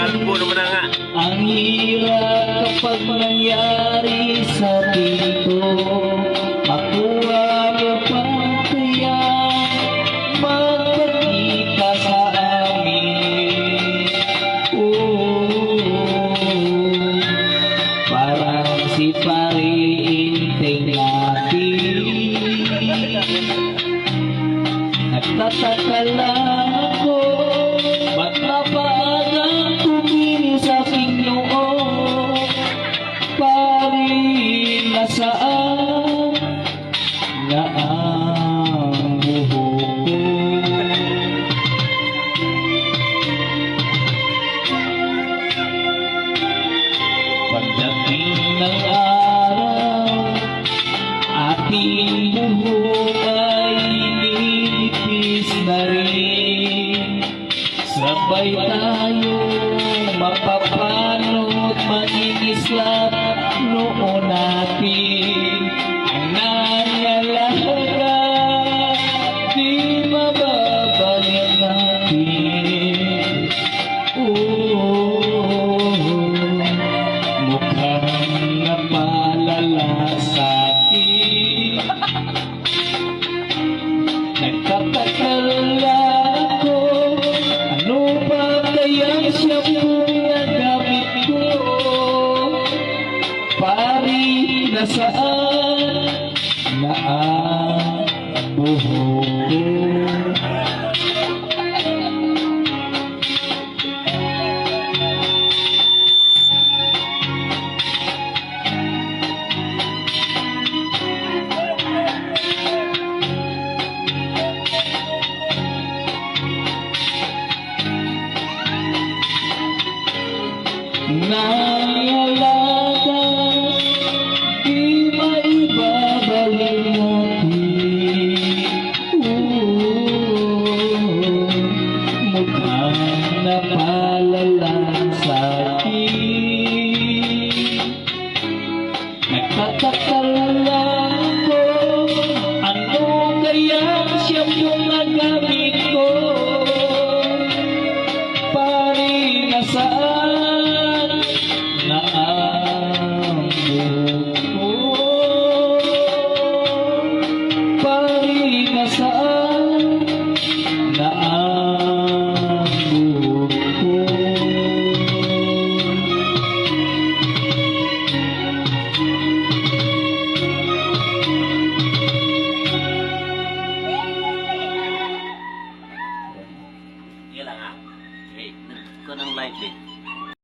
Puro mo na nga. Ang hirap kapag nangyari sa dito, makuha mo pa kaya magpakita sa amin. Parang si Pare Inteng natin. Nagtataka lang ako, ba't napaagang tumingin sa aking noo? Pare, nasaan na ang buhok ko? Pagdating ng araw, ating buhok ay nilipis na rin. Sabay tayo mapapanot, mangingislap noon natin. Ang nangalaga, di mababalik natin. Mukhang napalala sa'kin. Nagtataka lang ako, ano ba kayang shampoo na gamit ko? Pare, nasaan na ang buhok ko? Nangalaga, di maibabalik natin. Mukhang napalala sa'kin. Nagtataka lang ko, ano kaya shampoo na gamit ko? Pare, nasaan na ang buhok ko? Pare, nasaan na ang buhok ko? Sige lang ha. Okay, ko ng light eh.